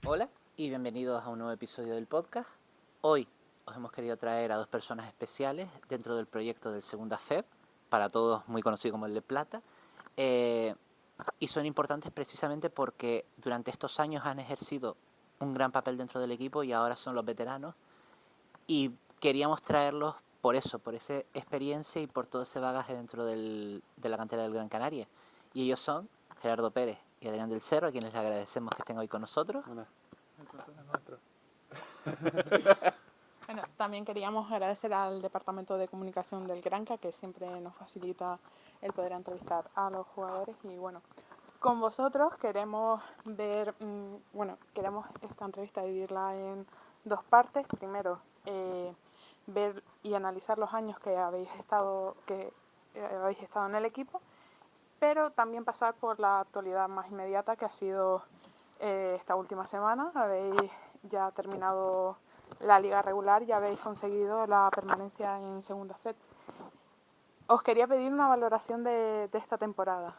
Hola y bienvenidos a un nuevo episodio del podcast. Hoy os hemos querido traer a dos personas especiales dentro del proyecto del Segunda FEB, para todos muy conocido como el de Plata, y son importantes precisamente porque durante estos años han ejercido un gran papel dentro del equipo y ahora son los veteranos, y queríamos traerlos por eso, por esa experiencia y por todo ese bagaje dentro de la cantera del Gran Canaria. Y ellos son Gerardo Pérez y Adrián del Cerro, a quienes les agradecemos que estén hoy con nosotros. Hola. Bueno, también queríamos agradecer al Departamento de Comunicación del Granca, que siempre nos facilita el poder entrevistar a los jugadores. Y bueno, con vosotros queremos queremos esta entrevista dividirla en dos partes. Primero, ver y analizar los años que habéis estado en el equipo, pero también pasar por la actualidad más inmediata, que ha sido esta última semana. Habéis ya terminado la liga regular y habéis conseguido la permanencia en Segunda FED. Os quería pedir una valoración de esta temporada.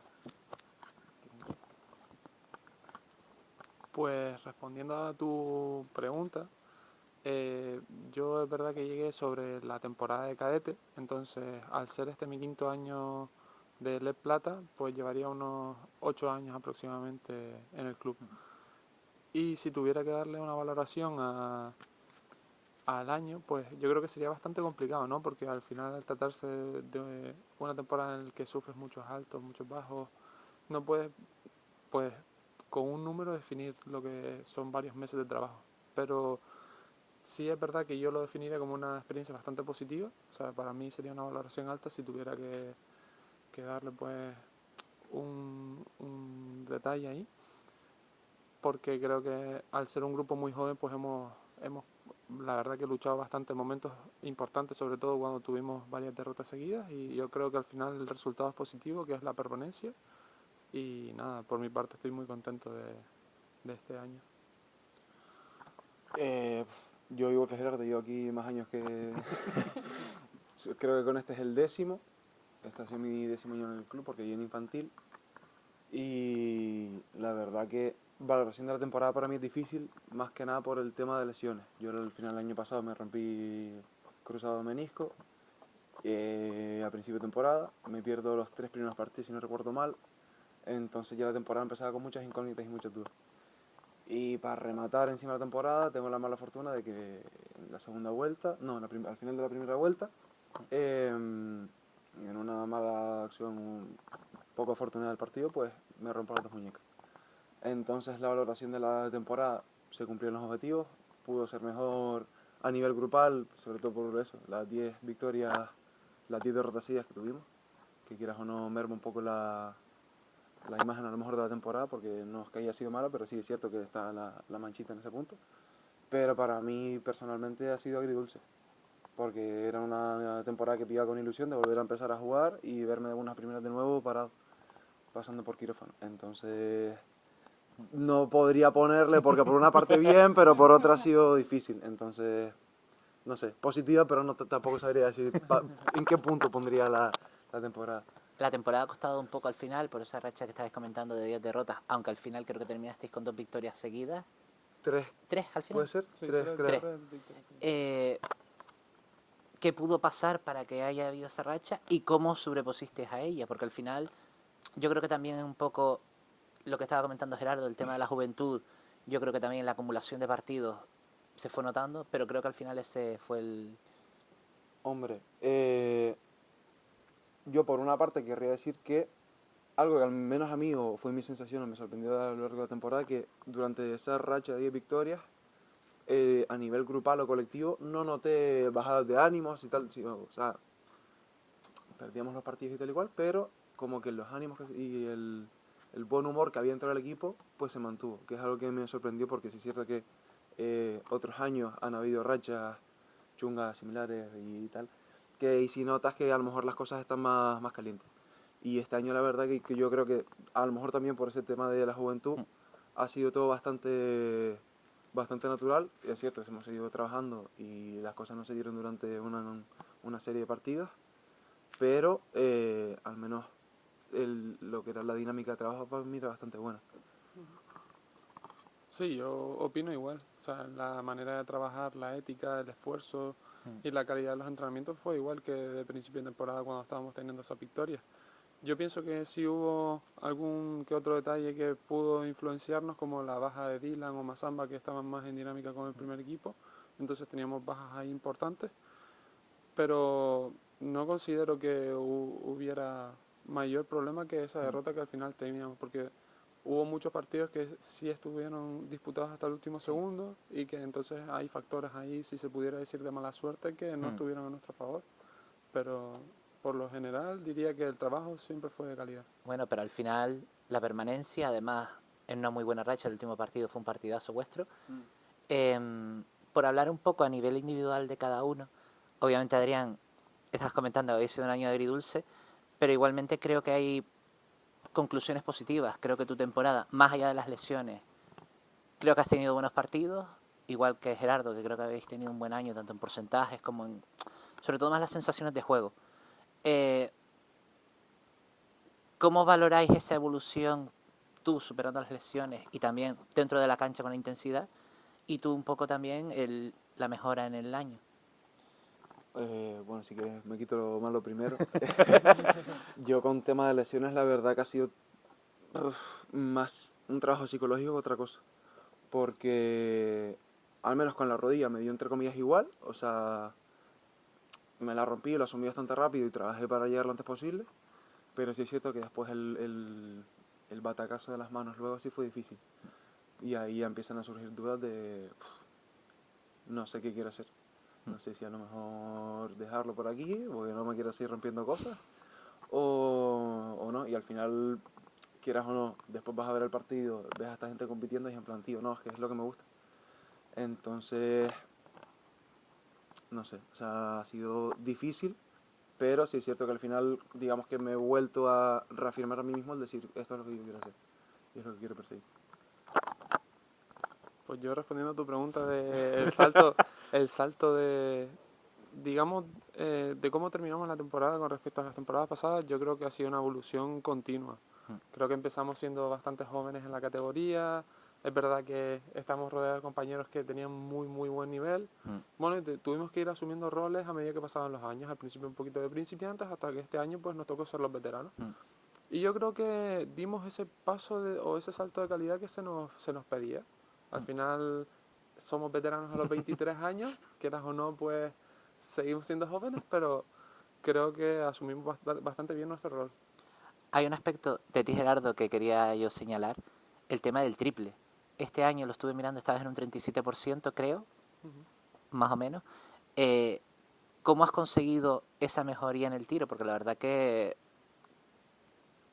Pues respondiendo a tu pregunta, yo es verdad que llegué sobre la temporada de cadete, entonces al ser este mi quinto año de LED Plata, pues llevaría unos 8 años aproximadamente en el club. Y si tuviera que darle una valoración al año, pues yo creo que sería bastante complicado, ¿no? Porque al final, al tratarse de una temporada en la que sufres muchos altos, muchos bajos, no puedes, pues, con un número definir lo que son varios meses de trabajo. Pero sí es verdad que yo lo definiría como una experiencia bastante positiva. O sea, para mí sería una valoración alta si tuviera que darle, pues, un detalle ahí. Porque creo que al ser un grupo muy joven, pues hemos la verdad que luchado bastante en momentos importantes, sobre todo cuando tuvimos varias derrotas seguidas, y yo creo que al final el resultado es positivo, que es la permanencia. Y nada, por mi parte estoy muy contento de este año. Yo igual que Gerardo, llevo aquí más años que... Creo que con este es el 10º. Este ha sido mi 10º año en el club porque yo en infantil. Y la verdad que valoración de la temporada para mí es difícil, más que nada por el tema de lesiones. Yo al final del año pasado me rompí cruzado de menisco a principio de temporada. Me pierdo los 3 primeros partidos si no recuerdo mal. Entonces ya la temporada empezaba con muchas incógnitas y muchas dudas. Y para rematar encima de la temporada tengo la mala fortuna de que en la segunda vuelta, no, al final de la primera vuelta, en una mala acción un poco afortunada del partido, pues me rompo las dos muñecas. Entonces la valoración de la temporada: se cumplieron los objetivos, pudo ser mejor a nivel grupal, sobre todo por eso, las 10 victorias, las 10 derrotas seguidas que tuvimos, que quieras o no merma un poco la imagen a lo mejor de la temporada, porque no es que haya sido mala, pero sí es cierto que está la manchita en ese punto. Pero para mí personalmente ha sido agridulce, porque era una temporada que pillaba con ilusión de volver a empezar a jugar y verme de unas primeras de nuevo parado, pasando por quirófano. Entonces no podría ponerle, porque por una parte bien, pero por otra ha sido difícil. Entonces, no sé, positiva, pero no tampoco sabría decir en qué punto pondría la temporada. La temporada ha costado un poco al final por esa racha que estabais comentando de 10 derrotas, aunque al final creo que terminasteis con 2 victorias seguidas. 3, 3 al final. ¿puede ser? Sí, 3, creo. ¿Qué pudo pasar para que haya habido esa racha y cómo sobrepusisteis a ella? Porque al final yo creo que también es un poco lo que estaba comentando Gerardo, el tema de la juventud. Yo creo que también la acumulación de partidos se fue notando, pero creo que al final ese fue el... Hombre, yo por una parte querría decir que algo que al menos a mí, o fue mi sensación, o me sorprendió a lo largo de la temporada, que durante esa racha de 10 victorias, a nivel grupal o colectivo, no noté bajadas de ánimos y tal. O sea, perdíamos los partidos y tal igual, pero como que los ánimos y el buen humor que había dentro del equipo, pues se mantuvo, que es algo que me sorprendió, porque sí es cierto que otros años han habido rachas chungas similares y tal, que y si notas que a lo mejor las cosas están más calientes. Y este año la verdad que yo creo que a lo mejor también por ese tema de la juventud ha sido todo bastante natural. Es cierto que hemos seguido trabajando y las cosas no se dieron durante una serie de partidos, pero al menos lo que era la dinámica de trabajo para mí era bastante buena. Sí, yo opino igual. O sea, la manera de trabajar, la ética, el esfuerzo y la calidad de los entrenamientos fue igual que de principio de temporada cuando estábamos teniendo esa victoria. Yo pienso que sí hubo algún que otro detalle que pudo influenciarnos, como la baja de Dylan o Mazamba, que estaban más en dinámica con el primer equipo. Entonces teníamos bajas ahí importantes. Pero no considero que hubiera mayor problema que esa derrota que al final teníamos, porque hubo muchos partidos que sí estuvieron disputados hasta el último segundo y que entonces hay factores ahí, si se pudiera decir, de mala suerte que no estuvieron a nuestro favor. Pero por lo general diría que el trabajo siempre fue de calidad. Bueno, pero al final la permanencia, además, en una muy buena racha, el último partido fue un partidazo vuestro. Por hablar un poco a nivel individual de cada uno, obviamente Adrián, estás comentando que habéis sido un año agridulce, pero igualmente creo que hay conclusiones positivas. Creo que tu temporada, más allá de las lesiones, creo que has tenido buenos partidos, igual que Gerardo, que creo que habéis tenido un buen año, tanto en porcentajes como en, sobre todo más las sensaciones de juego. ¿Cómo valoráis esa evolución, tú superando las lesiones y también dentro de la cancha con la intensidad, y tú un poco también la mejora en el año? Bueno, si quieres me quito lo malo primero. Yo con tema de lesiones la verdad que ha sido más un trabajo psicológico que otra cosa. Porque al menos con la rodilla me dio entre comillas igual. O sea, me la rompí, lo asumí bastante rápido y trabajé para llegar lo antes posible. Pero sí es cierto que después el batacazo de las manos luego sí fue difícil. Y ahí ya empiezan a surgir dudas de no sé qué quiero hacer. No sé si a lo mejor dejarlo por aquí, porque no me quiero seguir rompiendo cosas, o no. Y al final, quieras o no, después vas a ver el partido, ves a esta gente compitiendo y es en plan, tío, no, es que es lo que me gusta. Entonces, no sé, o sea, ha sido difícil, pero sí es cierto que al final, digamos que me he vuelto a reafirmar a mí mismo al decir, esto es lo que yo quiero hacer, y es lo que quiero perseguir. Pues yo respondiendo a tu pregunta de el salto de, digamos, de cómo terminamos la temporada con respecto a las temporadas pasadas, yo creo que ha sido una evolución continua. Creo que empezamos siendo bastante jóvenes en la categoría. Es verdad que estamos rodeados de compañeros que tenían muy buen nivel. Bueno, y tuvimos que ir asumiendo roles a medida que pasaban los años. Al principio un poquito de principiantes, hasta que este año pues nos tocó ser los veteranos. Y yo creo que dimos ese paso o ese salto de calidad que se nos pedía. Al final somos veteranos a los 23 años, quieras o no, pues seguimos siendo jóvenes, pero creo que asumimos bastante bien nuestro rol. Hay un aspecto de ti, Gerardo, que quería yo señalar, el tema del triple. Este año lo estuve mirando, estabas en un 37%, creo, más o menos. ¿Cómo has conseguido esa mejoría en el tiro? Porque la verdad que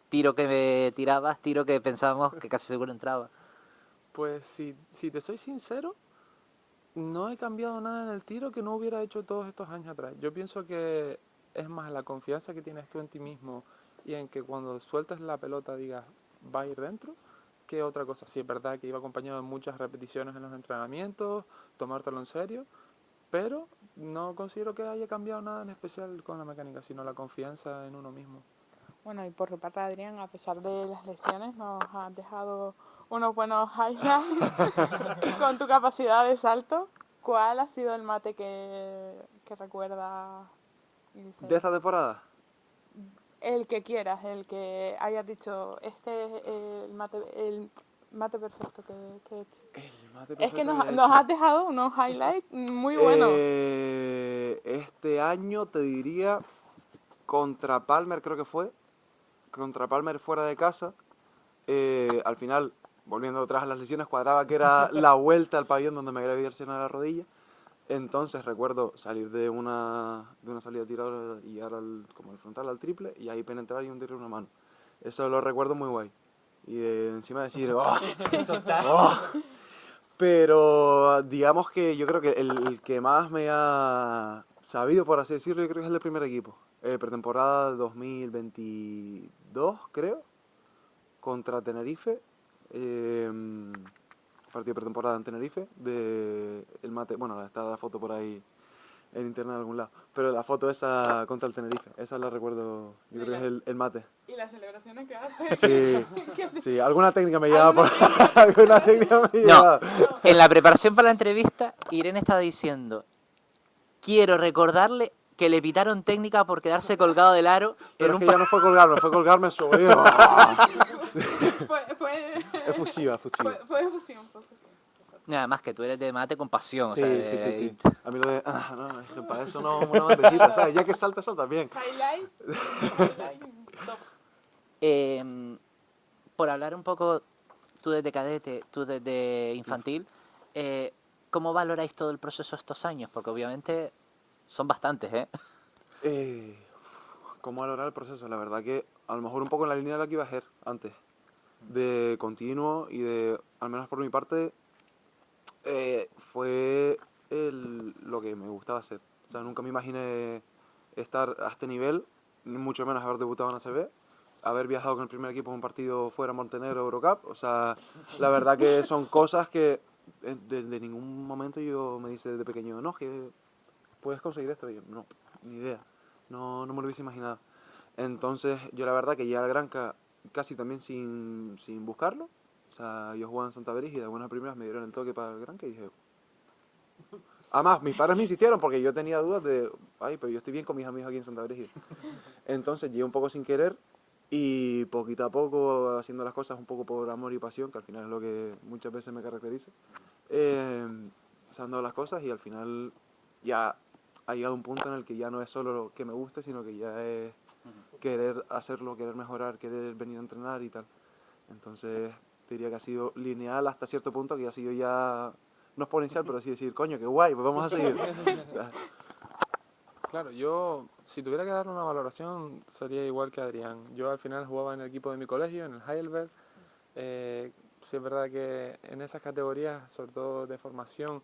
tiro que me tirabas, tiro que pensábamos que casi seguro entraba. Pues si te soy sincero, no he cambiado nada en el tiro que no hubiera hecho todos estos años atrás. Yo pienso que es más la confianza que tienes tú en ti mismo y en que cuando sueltes la pelota digas va a ir dentro, que otra cosa. Sí, es verdad que iba acompañado de muchas repeticiones en los entrenamientos, tomártelo en serio, pero no considero que haya cambiado nada en especial con la mecánica, sino la confianza en uno mismo. Bueno, y por tu parte, Adrián, a pesar de las lesiones, nos has dejado unos buenos highlights con tu capacidad de salto. ¿Cuál ha sido el mate que recuerdas? ¿De esta temporada? El que quieras, el que hayas dicho, este es el mate perfecto que he hecho. El mate Es que perfecto que he nos hecho. has dejado unos highlights muy buenos. Este año te diría contra Palmer, creo que fue. Contra Palmer fuera de casa. Al final, volviendo atrás a las lesiones, cuadraba que era la vuelta al pabellón donde me había lesionado la rodilla. Entonces recuerdo salir de una salida tirada y llegar como al frontal al triple y ahí penetrar y hundirle una mano. Eso lo recuerdo muy guay. Y encima decir, ¡oh! ¡Oh! Pero digamos que yo creo que el que más me ha sabido, por así decirlo, yo creo que es el del primer equipo. Pretemporada 2022, creo, contra Tenerife. Partido de pretemporada en Tenerife. El mate, bueno, está la foto por ahí en internet en algún lado. Pero la foto esa contra el Tenerife, esa la recuerdo, yo creo que es el mate. Y las celebraciones que hace. Sí, sí, alguna técnica me lleva por... alguna técnica me No, lleva. en la preparación para la entrevista, Irene estaba diciendo, quiero recordarle que le pitaron técnica por quedarse colgado del aro. Pero en es un que ya no fue colgarme, fue colgarme sobre... Fue Efusiva, efusiva. fue efusión. Nada más que tú eres de mate con pasión. Sí, o sea, sí, sí, sí. A mí lo de... no, es que para eso no una bandejita, ¿sabes? Ya que salta, salta bien. Highlight, stop. Por hablar un poco, tú desde cadete, tú desde infantil, ¿cómo valoráis todo el proceso estos años? Porque obviamente son bastantes, ¿eh? ¿Cómo valorar el proceso? La verdad que a lo mejor un poco en la línea de la que iba a hacer antes. De continuo y de, al menos por mi parte, fue lo que me gustaba hacer. O sea, nunca me imaginé estar a este nivel, ni mucho menos haber debutado en ACB, haber viajado con el primer equipo en un partido fuera Montenegro Eurocup. O sea, la verdad que son cosas que desde ningún momento yo me dice de pequeño, no, que puedes conseguir esto. Y yo, no, ni idea, no me lo hubiese imaginado. Entonces, yo la verdad que llegué al Granca casi también sin buscarlo. O sea, yo jugaba en Santa Brígida y de buenas primeras me dieron el toque para el Granca y dije... Además, mis padres me insistieron porque yo tenía dudas de, ay, pero yo estoy bien con mis amigos aquí en Santa Brígida. Entonces llegué un poco sin querer y poquito a poco haciendo las cosas un poco por amor y pasión, que al final es lo que muchas veces me caracteriza. Se han dado las cosas y al final ya ha llegado un punto en el que ya no es solo lo que me guste, sino que ya es querer hacerlo, querer mejorar, querer venir a entrenar y tal. Entonces diría que ha sido lineal hasta cierto punto, que ha sido ya, no exponencial, pero sí decir, coño, qué guay, pues vamos a seguir. Claro, yo, si tuviera que dar una valoración, sería igual que Adrián. Yo al final jugaba en el equipo de mi colegio, en el Heidelberg. Sí es verdad que en esas categorías, sobre todo de formación,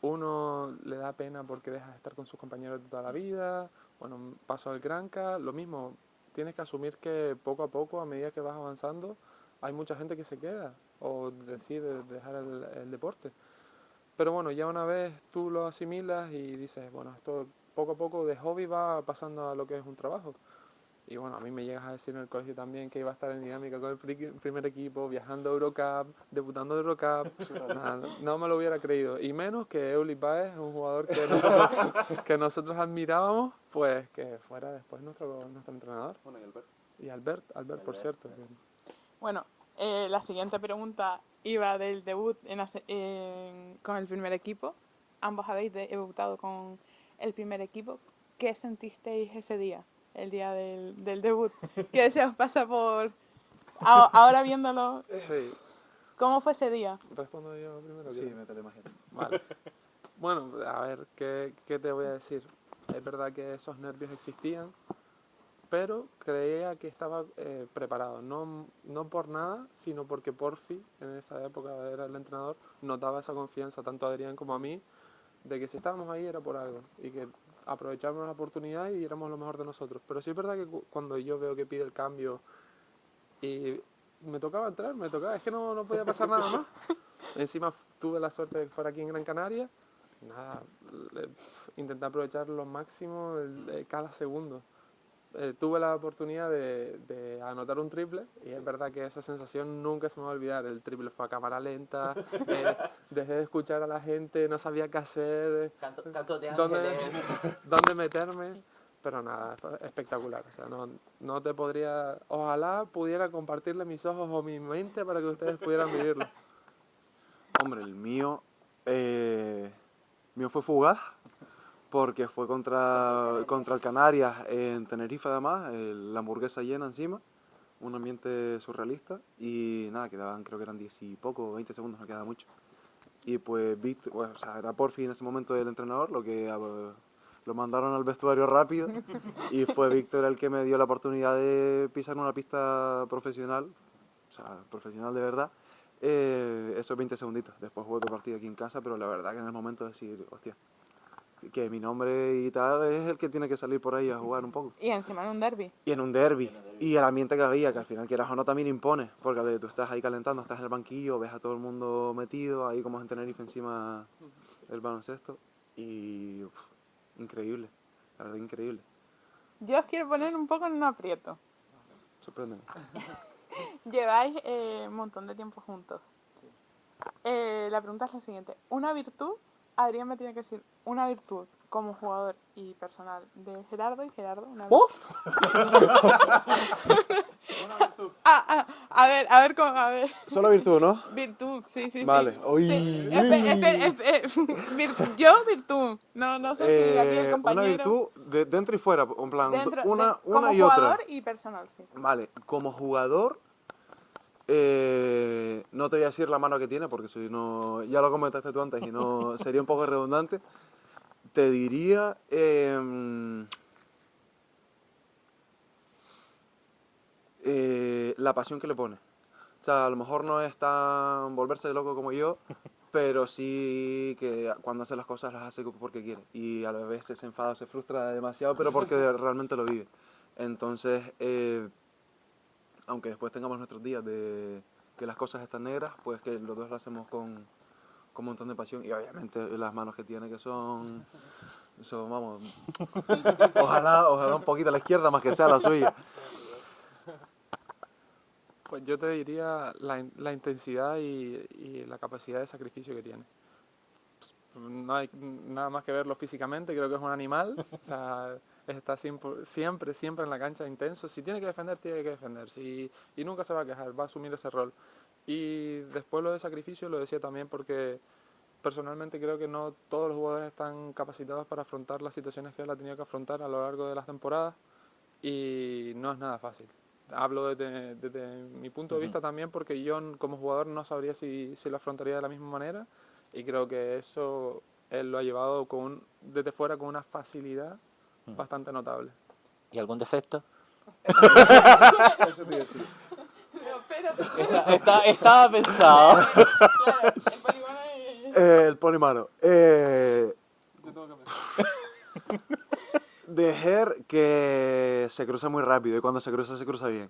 uno le da pena porque deja de estar con sus compañeros de toda la vida. Bueno, paso al Granca, lo mismo. Tienes que asumir que poco a poco, a medida que vas avanzando, hay mucha gente que se queda o decide dejar el deporte. Pero bueno, ya una vez tú lo asimilas y dices, bueno, esto poco a poco de hobby va pasando a lo que es un trabajo. Y bueno, a mí me llegas a decir en el colegio también que iba a estar en dinámica con el primer equipo, viajando a Eurocup, debutando en Eurocup. Nada, no me lo hubiera creído. Y menos que Euli Páez, un jugador que nosotros admirábamos, pues que fuera después nuestro entrenador. Bueno, y Albert. Y Albert, por cierto. Bueno, la siguiente pregunta iba del debut con el primer equipo. Ambos habéis debutado con el primer equipo. ¿Qué sentisteis ese día, el día del debut? ¿Qué se os pasa por... ahora viéndolo, Sí, ¿cómo fue ese día? respondo yo primero. Sí, ¿Quieres? métele más gente. Vale. Bueno, a ver, ¿qué te voy a decir? Es verdad que esos nervios existían, pero creía que estaba preparado. No por nada, sino porque Porfi, en esa época era el entrenador, nos daba esa confianza tanto a Adrián como a mí, de que si estábamos ahí era por algo y que aprovechábamos la oportunidad y diéramos lo mejor de nosotros. Pero sí es verdad que cuando yo veo que pide el cambio y me tocaba entrar, es que no podía pasar nada más. Encima tuve la suerte de que fuera aquí en Gran Canaria. Nada, intenté aprovechar lo máximo cada segundo. Tuve la oportunidad de anotar un triple y es verdad que esa sensación nunca se me va a olvidar. El triple fue a cámara lenta, dejé de escuchar a la gente, no sabía qué hacer, Canto de dónde meterme, pero nada, fue espectacular. O sea, no te podría, ojalá pudiera compartirle mis ojos o mi mente para que ustedes pudieran vivirlo. Hombre, el mío fue fugaz, porque fue contra el Canarias en Tenerife además, la hamburguesa llena encima, un ambiente surrealista y nada, quedaban, creo que eran 10 y poco, 20 segundos, no quedaba mucho. Y pues Víctor, bueno, o sea, era Porfi en ese momento el entrenador, lo mandaron al vestuario rápido y fue Víctor el que me dio la oportunidad de pisar una pista profesional, o sea, profesional de verdad, esos 20 segunditos. Después jugué otro partido aquí en casa, pero la verdad que en el momento de decir, hostia, que mi nombre y tal es el que tiene que salir por ahí a jugar un poco. Y encima en un derbi. Y en un derby. Y el ambiente que había, que al final quieras o no también impone, porque tú estás ahí calentando, estás en el banquillo, ves a todo el mundo metido, ahí como es en Tenerife encima el baloncesto. Y increíble. La verdad, increíble. Yo os quiero poner un poco en un aprieto. Sorpréndeme. Lleváis un montón de tiempo juntos. La pregunta es la siguiente. Una virtud, Adrián me tiene que decir una virtud como jugador y personal de Gerardo y Gerardo una virtud. ¡Uf! A ver, a ver. Solo virtud, ¿no? Virtud, sí. Vale. Sí. Uy. Sí. Virtud. No sé si aquí el compañero. Una virtud dentro y fuera, en plan, Dentro, una como y otra. jugador y personal, sí. Vale, como jugador, no te voy a decir la mano que tiene porque si no, ya lo comentaste tú antes y no sería un poco redundante. Te diría la pasión que le pone. O sea, a lo mejor no es tan volverse loco como yo, pero sí que cuando hace las cosas las hace porque quiere. Y a veces se enfada o se frustra demasiado, pero porque realmente lo vive. Entonces, aunque después tengamos nuestros días de que las cosas están negras, pues que los dos lo hacemos con un montón de pasión. Y obviamente las manos que tiene que son vamos, ojalá un poquito a la izquierda más que sea la suya. Pues yo te diría la intensidad y la capacidad de sacrificio que tiene. No hay nada más que verlo físicamente, creo que es un animal. O sea, está siempre en la cancha intenso. Si tiene que defender, tiene que defender. Y nunca se va a quejar, va a asumir ese rol. Y después lo de sacrificio lo decía también porque personalmente creo que no todos los jugadores están capacitados para afrontar las situaciones que él ha tenido que afrontar a lo largo de las temporadas. Y no es nada fácil. Hablo desde mi punto de vista también porque yo como jugador no sabría si lo afrontaría de la misma manera y creo que eso él lo ha llevado desde fuera con una facilidad bastante notable. ¿Y algún defecto? Eso te iba a decir. No, espérate. Estaba pensado. Claro, el polígono es... El polimano. Yo tengo que pensar. Dejar que se cruza muy rápido y cuando se cruza bien.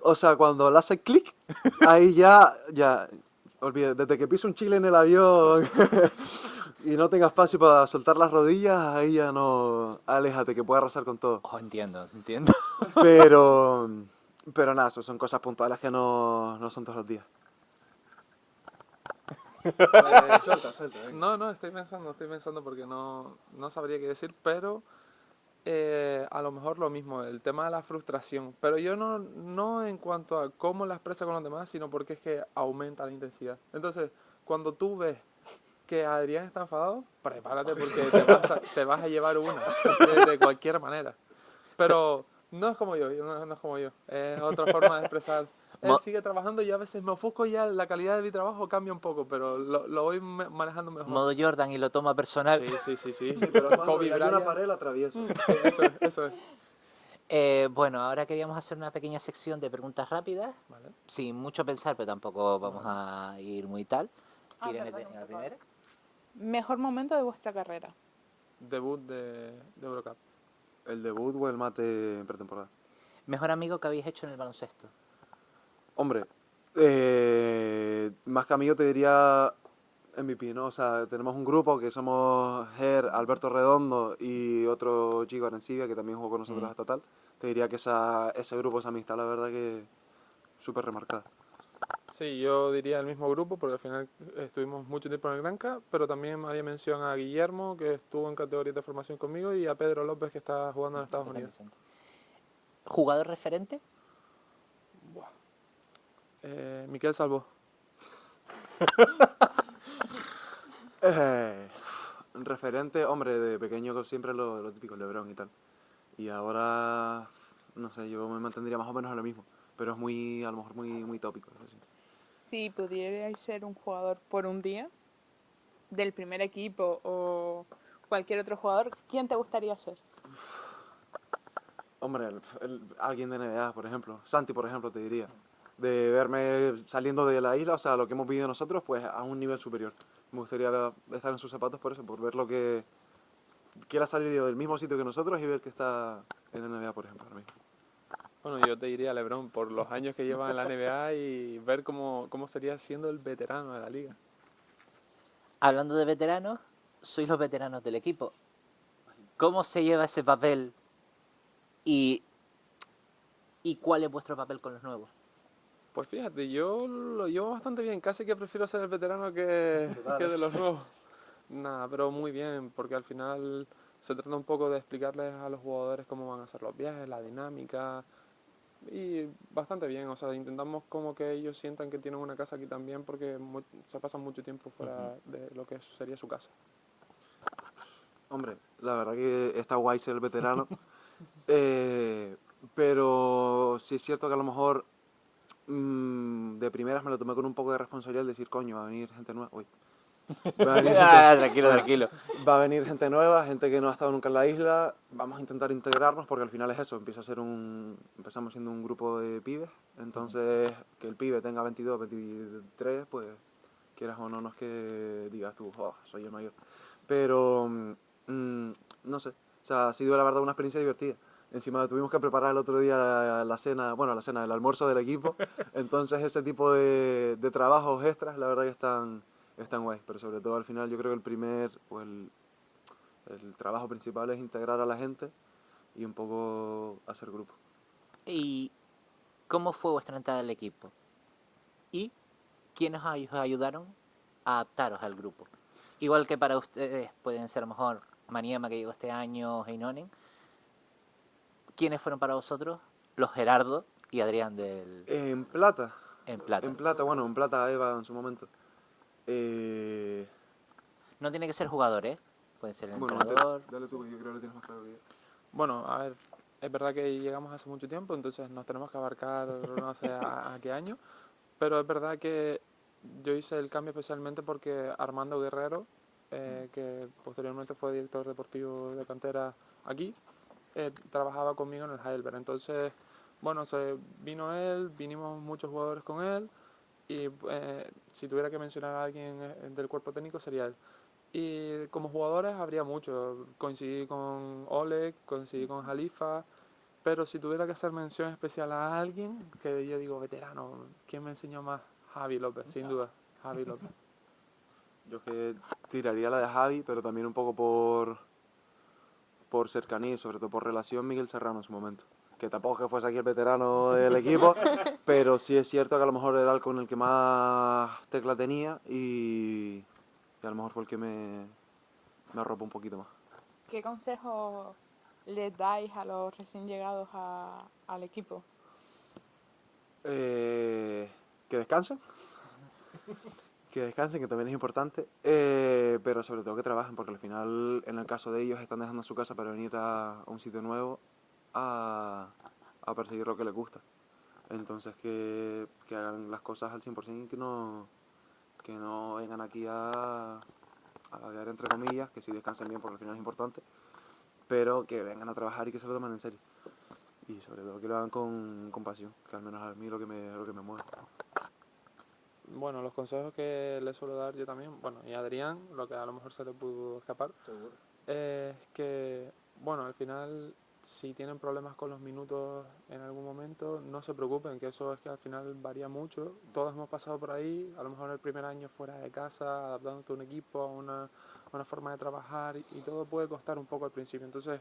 O sea, cuando le hace clic, ahí ya, olvida, desde que pisa un chile en el avión y no tenga espacio para soltar las rodillas, ahí ya no, aléjate, que puede arrasar con todo. Oh, entiendo. Pero nada, eso son cosas puntuales que no son todos los días. Suelta, No, estoy pensando porque no sabría qué decir, pero a lo mejor lo mismo, el tema de la frustración. Pero yo no en cuanto a cómo la expresa con los demás, sino porque es que aumenta la intensidad. Entonces, cuando tú ves que Adrián está enfadado, prepárate porque te vas a llevar una, de cualquier manera. Pero no es como yo, no es como yo, es otra forma de expresar. Él sigue trabajando y a veces me ofusco y ya la calidad de mi trabajo cambia un poco, pero lo voy manejando mejor. Modo Jordan y lo toma personal. Sí. Pero Kobe hay una Bryant. pared, la atravieso. Sí, eso es. Bueno, ahora queríamos hacer una pequeña sección de preguntas rápidas, Vale. sin mucho pensar, pero tampoco vamos a ir muy tal. Irene perdón, tenía la primera. Mejor momento de vuestra carrera. Debut de Eurocup. El debut o el mate en pretemporada. Mejor amigo que habéis hecho en el baloncesto. Hombre, más que amigo te diría MVP, ¿no? O sea, tenemos un grupo que somos Ger, Alberto Redondo y otro chico, Arencibia, que también jugó con nosotros hasta tal. Te diría que ese grupo, esa amistad, la verdad que súper remarcada. Sí, yo diría el mismo grupo porque al final estuvimos mucho tiempo en el Granca, pero también haría mención a Guillermo, que estuvo en categorías de formación conmigo, y a Pedro López, que está jugando en Estados Unidos. ¿Jugador referente? Miquel Salvó. Referente, hombre, de pequeño siempre lo típico, LeBron y tal. Y ahora, no sé, yo me mantendría más o menos en lo mismo, pero es muy, a lo mejor muy tópico. ¿Sí? Si pudierais ser un jugador por un día, del primer equipo o cualquier otro jugador, ¿quién te gustaría ser? Hombre, alguien de NBA, por ejemplo. Santi, por ejemplo, te diría. De verme saliendo de la isla, o sea, lo que hemos vivido nosotros, pues a un nivel superior. Me gustaría estar en sus zapatos por eso, por ver lo que él ha salido del mismo sitio que nosotros y ver que está en la NBA, por ejemplo, ahora mismo. Bueno, yo te diría LeBron por los años que lleva en la NBA y ver cómo sería siendo el veterano de la liga. Hablando de veteranos, sois los veteranos del equipo. ¿Cómo se lleva ese papel y, y cuál es vuestro papel con los nuevos? Pues fíjate, yo lo llevo bastante bien, casi que prefiero ser el veterano que de los nuevos. Nada, pero muy bien, porque al final se trata un poco de explicarles a los jugadores cómo van a ser los viajes, la dinámica, y bastante bien, o sea, intentamos como que ellos sientan que tienen una casa aquí también, porque se pasan mucho tiempo fuera de lo que sería su casa. Hombre, la verdad que está guay ser el veterano, pero sí es cierto que a lo mejor de primeras me lo tomé con un poco de responsabilidad, decir, coño, va a venir gente nueva. Uy. Va a venir Tranquilo, tranquilo. va a venir gente nueva, gente que no ha estado nunca en la isla. Vamos a intentar integrarnos porque al final es eso. Empezamos siendo un grupo de pibes. Entonces, que el pibe tenga 22, 23, pues quieras o no, no es que digas tú, oh, soy el mayor. Pero, no sé. O sea, ha sido la verdad una experiencia divertida. Encima tuvimos que preparar el otro día la cena, el almuerzo del equipo. Entonces ese tipo de trabajos extras, la verdad que están guay. Pero sobre todo al final yo creo que el trabajo principal es integrar a la gente y un poco hacer grupo. ¿Y cómo fue vuestra entrada al equipo? ¿Y quiénes os ayudaron a adaptaros al grupo? Igual que para ustedes pueden ser a lo mejor Maniema, que llegó este año, Heinonen. ¿Quiénes fueron para vosotros los Gerardo y Adrián En plata, en Plata? en plata Eva en su momento. Eh, No tiene que ser jugador, ¿eh? Puede ser el bueno, entrenador. dale tú, que yo creo que lo tienes más claro que yo. Bueno, a ver, es verdad que llegamos hace mucho tiempo, entonces nos tenemos que abarcar no sé a qué año, pero es verdad que yo hice el cambio especialmente porque Armando Guerrero, que posteriormente fue director deportivo de cantera aquí, trabajaba conmigo en el Heidelberg. Entonces, bueno, vino él, vinimos muchos jugadores con él, y si tuviera que mencionar a alguien del cuerpo técnico sería él. Y como jugadores habría mucho. Coincidí con Oleg, coincidí con Jalifa, pero si tuviera que hacer mención especial a alguien, que yo digo veterano, ¿quién me enseñó más? Javi López, sin duda, Javi López. Yo que tiraría la de Javi, pero también un poco por cercanía y sobre todo por relación Miguel Serrano en su momento. Que tampoco es que fuese aquí el veterano del equipo, pero sí es cierto que a lo mejor era el con el que más tecla tenía y a lo mejor fue el que me arropó un poquito más. ¿Qué consejo les dais a los recién llegados al equipo? Que descansen. Que descansen, que también es importante, pero sobre todo que trabajen, porque al final, en el caso de ellos, están dejando su casa para venir a un sitio nuevo a perseguir lo que les gusta. Entonces que hagan las cosas al 100% y que no vengan aquí a quedar entre comillas, que sí descansen bien porque al final es importante, pero que vengan a trabajar y que se lo tomen en serio. Y sobre todo que lo hagan con pasión, que al menos a mí es lo que me mueve. Bueno, los consejos que le suelo dar yo también, bueno, y a Adrián, lo que a lo mejor se le pudo escapar, es que, bueno, al final, si tienen problemas con los minutos en algún momento, no se preocupen, que eso es que al final varía mucho. Todos hemos pasado por ahí, a lo mejor el primer año fuera de casa, adaptándote a un equipo, a una forma de trabajar, y todo puede costar un poco al principio. Entonces,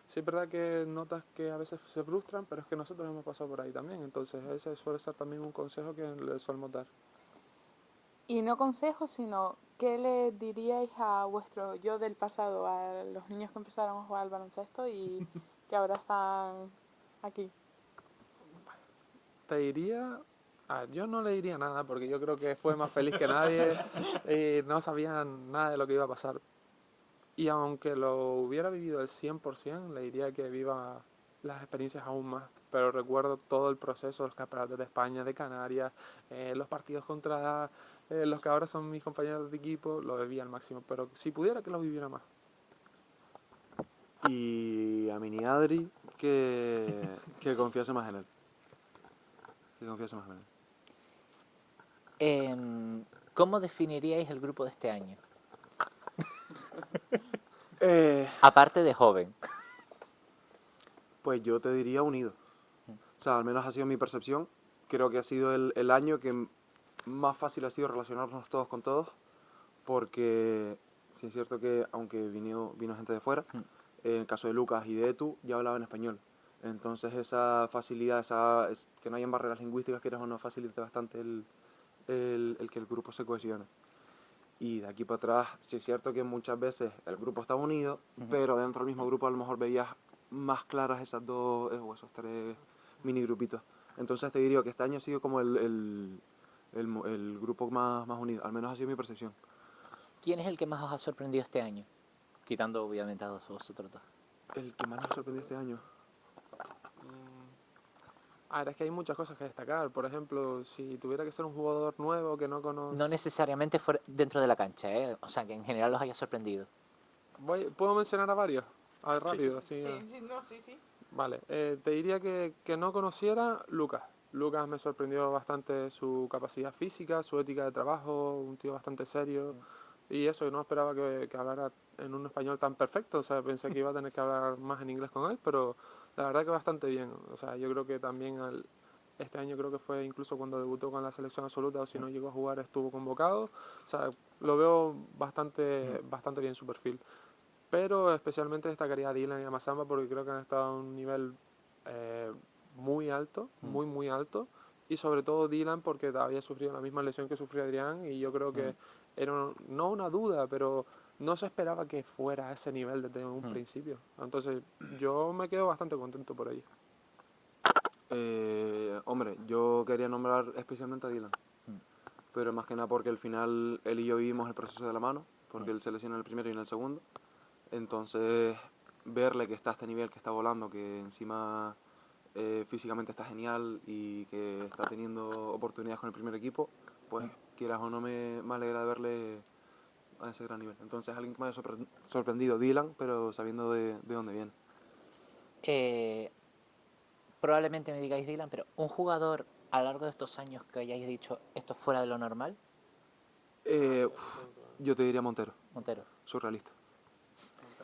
sí es verdad que notas que a veces se frustran, pero es que nosotros hemos pasado por ahí también. Entonces, ese suele ser también un consejo que les solemos dar. Y no consejos, sino ¿qué le diríais a vuestro yo del pasado, a los niños que empezaron a jugar al baloncesto y que ahora están aquí? Te diría, yo no le diría nada porque yo creo que fue más feliz que nadie y no sabían nada de lo que iba a pasar. Y aunque lo hubiera vivido al 100%, le diría que viva las experiencias aún más. Pero recuerdo todo el proceso, los campeonatos de España, de Canarias, los partidos contra los que ahora son mis compañeros de equipo, lo viví al máximo. Pero si pudiera, que lo viviera más. Y a Mini Adri que confiase más en él. Que confiase más en él. ¿Cómo definiríais el grupo de este año? Eh, Aparte de joven. pues yo te diría unido. O sea, al menos ha sido mi percepción. Creo que ha sido el año que más fácil ha sido relacionarnos todos con todos. porque sí es cierto que aunque vino gente de fuera, en el caso de Lucas y de Etu ya hablaban español. Entonces esa facilidad, que no hayan barreras lingüísticas, quieras o no, facilita bastante el que el grupo se cohesione. Y de aquí para atrás, sí es cierto que muchas veces el grupo estaba unido, pero dentro del mismo grupo a lo mejor veías más claras esas dos o esos tres mini grupitos. Entonces te diría que este año ha sido como el grupo más unido, al menos ha sido mi percepción. ¿Quién es el que más os ha sorprendido este año? Quitando obviamente a vosotros dos. El que más nos sorprendió este año. A ver, es que hay muchas cosas que destacar. Por ejemplo, si tuviera que ser un jugador nuevo que no No conozco... necesariamente dentro de la cancha, ¿eh? O sea, que en general os haya sorprendido. ¿Puedo mencionar a varios? A ver, Sí. rápido. Así, Sí. Vale, te diría que no conociera Lucas. Lucas me sorprendió bastante su capacidad física, su ética de trabajo, un tío bastante serio. Y eso, no esperaba que hablara en un español tan perfecto. O sea, pensé que iba a tener que hablar más en inglés con él, pero la verdad que bastante bien. O sea, yo creo que también este año creo que fue incluso cuando debutó con la selección absoluta, o si no llegó a jugar estuvo convocado. O sea, lo veo bastante bien su perfil. Pero especialmente destacaría a Dylan y a Massamba porque creo que han estado a un nivel eh, muy alto, muy alto. Y sobre todo Dylan porque había sufrido la misma lesión que sufrió Adrián y yo creo que era no una duda, pero no se esperaba que fuera a ese nivel desde un principio. Entonces yo me quedo bastante contento por ello. Hombre, yo quería nombrar especialmente a Dylan, pero más que nada porque al final él y yo vivimos el proceso de la mano, porque él se lesionó en el primero y en el segundo. Entonces, verle que está a este nivel, que está volando, que encima físicamente está genial y que está teniendo oportunidades con el primer equipo, pues quieras o no me alegra de verle a ese gran nivel. Entonces, alguien que me haya sorprendido, Dylan, pero sabiendo de dónde viene. Probablemente me digáis Dylan, pero un jugador a lo largo de estos años que hayáis dicho esto fuera de lo normal, Yo te diría Montero, Montero. surrealista,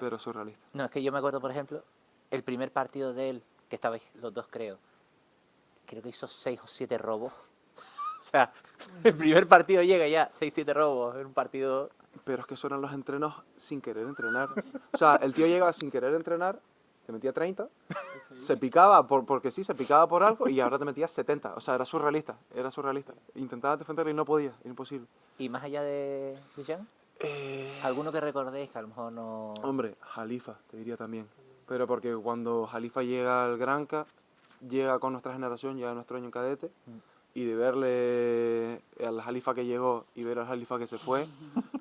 pero surrealista. No, es que yo me acuerdo, por ejemplo, el primer partido de él, que estabais los dos, creo que hizo 6 o 7 robos. O sea, el primer partido llega ya, 6 7 robos en un partido. Pero es que eran los entrenos sin querer entrenar. O sea, el tío llegaba sin querer entrenar, te metía 30, se picaba porque sí, se picaba por algo y ahora te metías 70. O sea, era surrealista, era surrealista. Intentaba defenderlo y no podía, imposible. Y más allá de Jean, ¿alguno que recordéis que a lo mejor no...? Hombre, Jalifa, te diría también. Pero porque cuando Jalifa llega al Granca, llega con nuestra generación, llega a nuestro año cadete, y de verle al Jalifa que llegó y ver al Jalifa que se fue,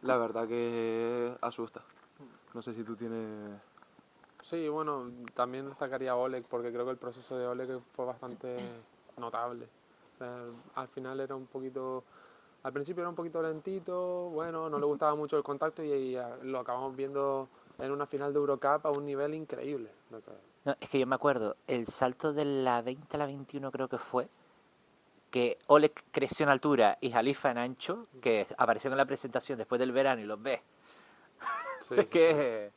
la verdad que asusta. No sé si tú tienes... Sí, bueno, también destacaría a Oleg porque creo que el proceso de Oleg fue bastante notable. O sea, al final era un poquito... Al principio era un poquito lentito, bueno, no le gustaba mucho el contacto y lo acabamos viendo en una final de Eurocup a un nivel increíble. O sea, No, es que yo me acuerdo, el salto de la 20 a la 21 creo que fue, que Oleg creció en altura y Jalifa en ancho, que apareció en la presentación después del verano y los ves. sí, Es sí, que...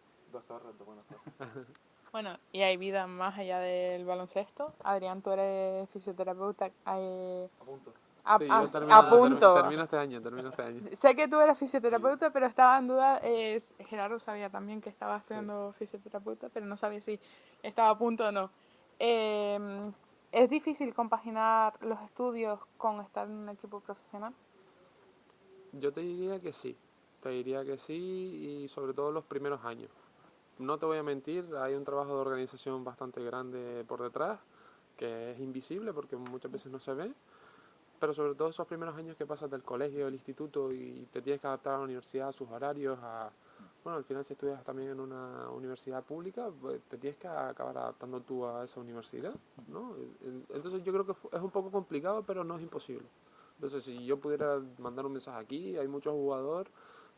Bueno, y hay vida más allá del baloncesto. Adrián, tú eres fisioterapeuta. sí, yo A punto. termino este año. Sé que tú eres fisioterapeuta, pero estaba en duda. Gerardo sabía también que estaba haciendo fisioterapeuta, pero no sabía si estaba a punto o no. ¿Es difícil compaginar los estudios con estar en un equipo profesional? Yo te diría que sí, y sobre todo los primeros años. No te voy a mentir, hay un trabajo de organización bastante grande por detrás, que es invisible porque muchas veces no se ve, pero sobre todo esos primeros años que pasas del colegio, del instituto y te tienes que adaptar a la universidad, a sus horarios, bueno, al final si estudias también en una universidad pública, pues te tienes que acabar adaptando tú a esa universidad, ¿no? Entonces yo creo que es un poco complicado, pero no es imposible. Entonces si yo pudiera mandar un mensaje aquí, hay muchos jugadores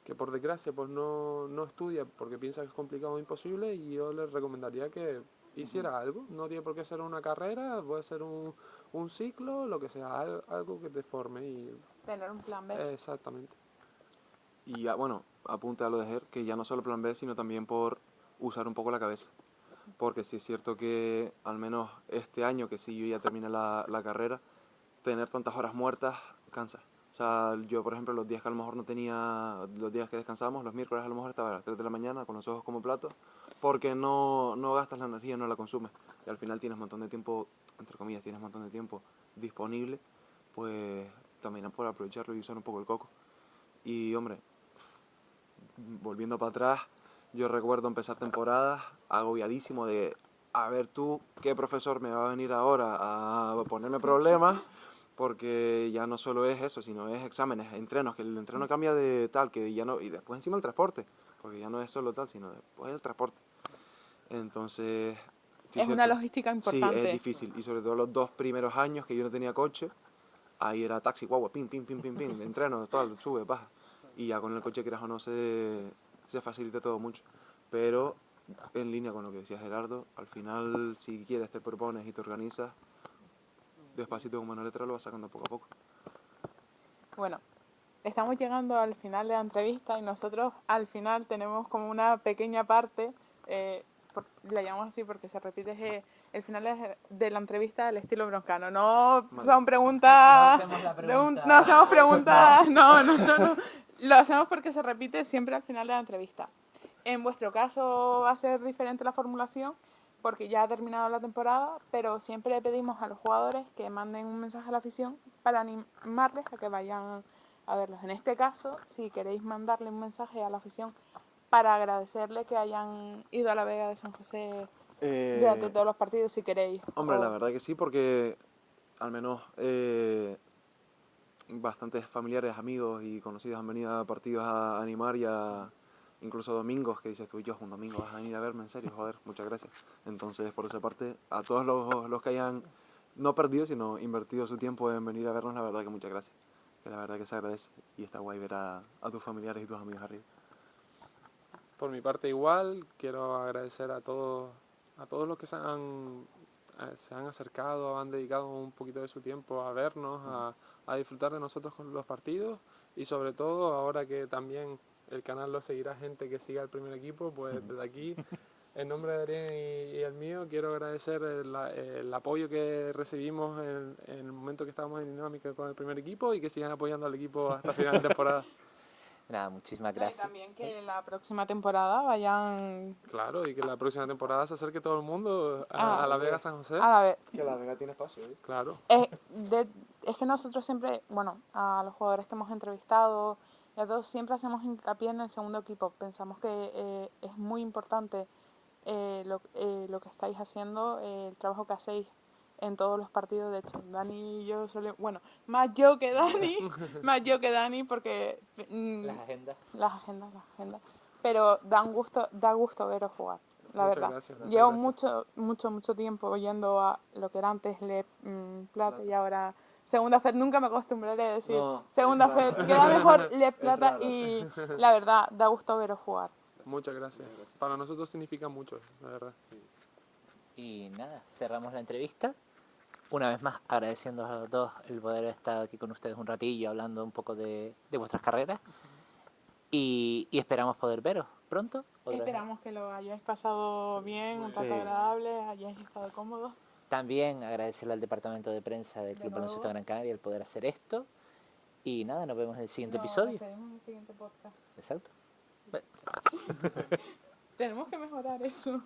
que por desgracia pues no estudia porque piensa que es complicado o imposible y yo les recomendaría que hiciera algo, no tiene por qué ser una carrera, puede ser un ciclo, lo que sea, algo que te forme y... Tener un plan B. Exactamente. Y ya, bueno, apunte a lo de Ger, que ya no solo plan B, sino también por usar un poco la cabeza. Porque sí es cierto que al menos este año, que sí yo ya terminé la carrera, tener tantas horas muertas cansa. O sea, yo, por ejemplo, los días que a lo mejor no tenía, los días que descansábamos, los miércoles a lo mejor estaba a las 3 de la mañana con los ojos como platos, porque no gastas la energía, no la consumes. Y al final tienes un montón de tiempo, entre comillas, tienes un montón de tiempo disponible, pues también por aprovecharlo y usar un poco el coco. Y, hombre, volviendo para atrás, yo recuerdo empezar temporadas agobiadísimo de, a ver tú, ¿qué profesor me va a venir ahora a ponerme problemas? Porque ya no solo es eso, sino es exámenes, entrenos, que el entreno cambia de tal, que ya no, y después encima el transporte, porque ya no es solo tal, sino después el transporte. Entonces, sí, Es una cierto. logística Sí, importante. es difícil, y sobre todo los 2 primeros años que yo no tenía coche, ahí era taxi, guagua, pim, pim, pim, pim, pim, entreno, tal, sube, baja. Y ya con el coche, quieras o no, se facilita todo mucho. Pero en línea con lo que decía Gerardo, al final, si quieres, te propones y te organizas, despacito como una letra lo vas sacando poco a poco. Bueno, estamos llegando al final de la entrevista y nosotros al final tenemos como una pequeña parte, la llamamos así porque se repite, el final de la entrevista al estilo broncano. No son preguntas, No hacemos la no hacemos preguntas, no. Lo hacemos porque se repite siempre al final de la entrevista. En vuestro caso va a ser diferente la formulación porque ya ha terminado la temporada, pero siempre pedimos a los jugadores que manden un mensaje a la afición para animarles a que vayan a verlos. En este caso, si queréis mandarle un mensaje a la afición para agradecerle que hayan ido a la Vega de San José durante todos los partidos, si queréis. Hombre, la verdad que sí, porque al menos bastantes familiares, amigos y conocidos han venido a partidos a animar y a incluso domingos, que dices tú, yo un domingo vas a venir a verme, en serio, joder, muchas gracias. Entonces, por esa parte, a todos los que hayan no perdido, sino invertido su tiempo en venir a vernos, la verdad que muchas gracias. Que la verdad que se agradece y está guay ver a tus familiares y tus amigos arriba. Por mi parte igual, quiero agradecer a todos los que se han acercado, han dedicado un poquito de su tiempo a vernos, a disfrutar de nosotros con los partidos y sobre todo ahora que también el canal lo seguirá gente que siga el primer equipo, pues desde aquí, en nombre de Adrián y el mío, quiero agradecer el apoyo que recibimos en el momento que estábamos en dinámica con el primer equipo y que sigan apoyando al equipo hasta final de temporada. Nada, muchísimas Y gracias. también que la próxima temporada vayan Claro, y que la próxima temporada se acerque todo el mundo a la Vega San José. a la vez. Que la Vega tiene espacio, ¿eh? Claro. Es que nosotros siempre, bueno, a los jugadores que hemos entrevistado y a todos siempre hacemos hincapié en el segundo equipo. Pensamos que es muy importante lo que estáis haciendo, el trabajo que hacéis en todos los partidos. De hecho, Dani y yo bueno, más yo que Dani, porque Las agendas. las agendas. Pero da gusto veros jugar, la Muchas verdad. gracias, muchas Llevo gracias. mucho tiempo yendo a lo que era antes Le Plata y ahora Segunda Fed. Nunca me acostumbraré a decir No, Segunda claro. Fed. Queda mejor Le Plata raro. y la verdad da gusto veros jugar. Muchas gracias. Para nosotros significa mucho, la verdad. Y nada, cerramos la entrevista. Una vez más agradeciendo a los dos el poder estar aquí con ustedes un ratillo hablando un poco de vuestras carreras. Y esperamos poder veros pronto. otra vez. Esperamos que lo hayáis pasado bien, un rato Sí. agradable, hayáis estado cómodos. También agradecerle al departamento de prensa del Club nuevo. Baloncesto Gran Canaria el poder hacer esto. Y nada, nos vemos en el siguiente Nos episodio. despedimos en el siguiente podcast. Exacto. Tenemos que mejorar eso.